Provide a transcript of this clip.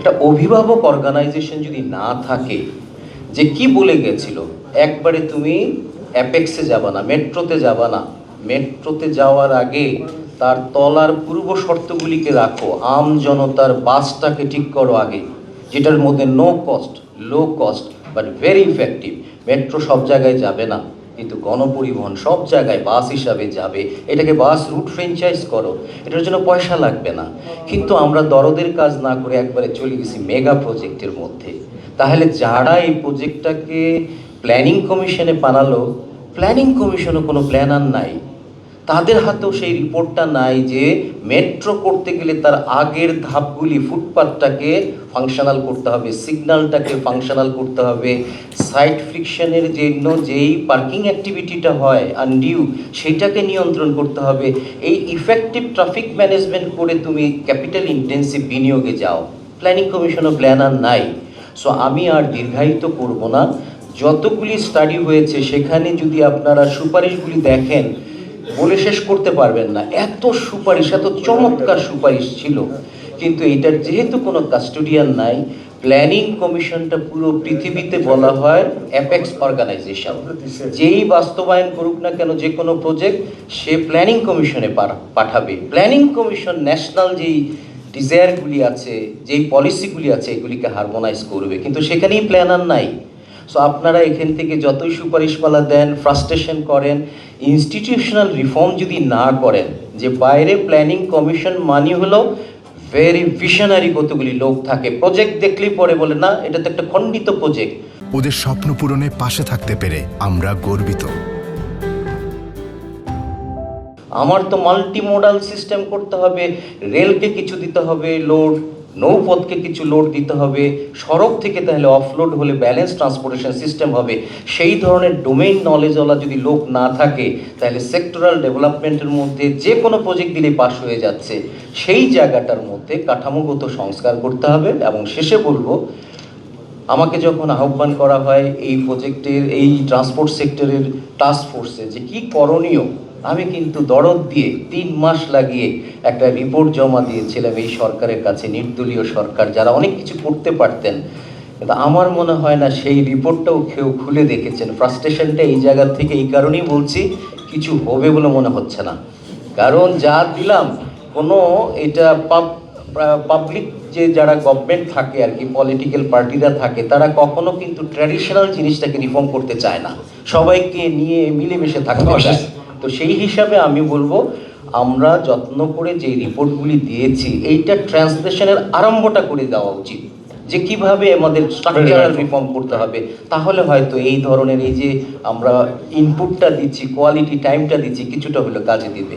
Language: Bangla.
একটা অভিভাবক অর্গানাইজেশন যদি না থাকে, যে কি বলে গেছিল, একবারে তুমি অ্যাপেক্সে যাবা না, মেট্রোতে যাবা না, মেট্রোতে যাওয়ার আগে তার তলার পূর্ব শর্তগুলিকে রাখো, আম জনতার বাসটাকে ঠিক করো আগে, যেটার মধ্যে no cost, low cost but very effective. Metro সব জায়গায় যাবে না, কিন্তু গণপরিবহন সব জায়গায় বাস হিসাবে যাবে, এটাকে বাস রুট ফ্র্যাঞ্চাইজ করো, এটার জন্য পয়সা লাগবে না। কিন্তু আমরা দরদের কাজ না করে একবারে চলে গেছি মেগা প্রজেক্টের মধ্যে। তাহলে যারা এই প্রজেক্টটাকে প্ল্যানিং কমিশনে বানালো, প্ল্যানিং কমিশনও কোনো প্ল্যান আর নাই, তাদের হাতেও সেই রিপোর্টটা নাই যে মেট্রো করতে গেলে তার আগের ধাপগুলি, ফুটপাথটাকে ফাংশনাল করতে হবে, সিগন্যালটাকে ফাংশনাল করতে হবে, সাইড ফ্রিকশনের জন্য যেই পার্কিং অ্যাক্টিভিটিটা হয় আনডিউ, সেইটাকে নিয়ন্ত্রণ করতে হবে। এই ইফেক্টিভ ট্রাফিক ম্যানেজমেন্ট করে তুমি ক্যাপিটাল ইন্টেন্সিভ বিনিয়োগে যাও। প্ল্যানিং কমিশনও প্ল্যান আর নাই। সো আমি আর দীর্ঘায়িত করব না, যতগুলি স্টাডি হয়েছে সেখানে যদি আপনারা সুপারিশগুলি দেখেন, বলে শেষ করতে পারবেন না, এত সুপারিশ, এত চমৎকার সুপারিশ ছিল। কিন্তু এটার যেহেতু কোনো কাস্টোডিয়ান নাই, প্ল্যানিং কমিশনটা পুরো পৃথিবীতে বলা হয় অ্যাপেক্স অর্গানাইজেশন। যেই বাস্তবায়ন করুক না কেন যে কোনো প্রজেক্ট, সে প্ল্যানিং কমিশনে পাঠাবে। প্ল্যানিং কমিশন ন্যাশনাল যেই ডিজায়ারগুলি আছে, যেই পলিসিগুলি আছে, এগুলিকে হারমোনাইজ করবে, কিন্তু সেখানেই প্ল্যানার নাই। সো আপনারা এখান থেকে যতই সুপারিশমালা দেন, ফ্রাস্ট্রেশন করেন, ইনস্টিটিউশনাল রিফর্ম যদি না করেন, যে বাইরে প্ল্যানিং কমিশন মানি হলো ভেরি ভিশনারি কতগুলি লোক থাকে, প্রজেক্ট দেখলেই পরে বলে না এটা তো একটা খণ্ডিত প্রজেক্ট। ওদের স্বপ্ন পূরণে পাশে থাকতে পেরে আমরা গর্বিত। আমার তো মাল্টি মোডাল সিস্টেম করতে হবে, রেলকে কিছু দিতে হবে লোড, নৌপথকে কিছু লোড দিতে হবে, সড়ক থেকে তাহলে অফলোড হলে ব্যালেন্স ট্রান্সপোর্টেশন সিস্টেম হবে। সেই ধরনের ডোমেইন নলেজওয়ালা যদি লোক না থাকে, তাহলে সেক্টরাল ডেভেলপমেন্টের মধ্যে যে কোনো প্রজেক্ট দিলেই পাস হয়ে যাচ্ছে। সেই জায়গাটার মধ্যে কাঠামোগত সংস্কার করতে হবে। এবং শেষে বলবো, আমাকে যখন আহ্বান করা হয় এই প্রজেক্টের, এই ট্রান্সপোর্ট সেক্টরের টাস্ক ফোর্সে, যে কি করণীয়, আমি কিন্তু দরদ দিয়ে 3 মাস লাগিয়ে একটা রিপোর্ট জমা দিয়েছিলাম এই সরকারের কাছে, নির্দলীয় সরকার, যারা অনেক কিছু করতে পারতেন। কিন্তু আমার মনে হয় না সেই রিপোর্টটাও কেউ খুলে দেখেছেন। ফ্রাস্ট্রেশনটা এই জায়গা থেকে এই কারণেই বলছি, কিছু হবে বলে মনে হচ্ছে না। কারণ যা দিলাম, কোনো এটা পাবলিক, যে যারা গভর্নমেন্ট থাকে আর কি, পলিটিক্যাল পার্টিরা থাকে, তারা কখনো কিন্তু ট্র্যাডিশনাল জিনিসটাকে রিফর্ম করতে চায় না, সবাইকে নিয়ে মিলেমিশে থাকতে চায়। তো সেই হিসাবে আমি বলবো, আমরা যত্ন করে যে রিপোর্টগুলি দিয়েছি, এইটা ট্রান্সলেশনের আরম্ভটা করে দেওয়া উচিত, যে কিভাবে আমাদের স্ট্রাকচারাল রিফর্ম করতে হবে। তাহলে হয়তো এই ধরনের, এই যে আমরা ইনপুটটা দিচ্ছি, কোয়ালিটি টাইমটা দিচ্ছি, কিছুটা হলেও কাজে দিবে।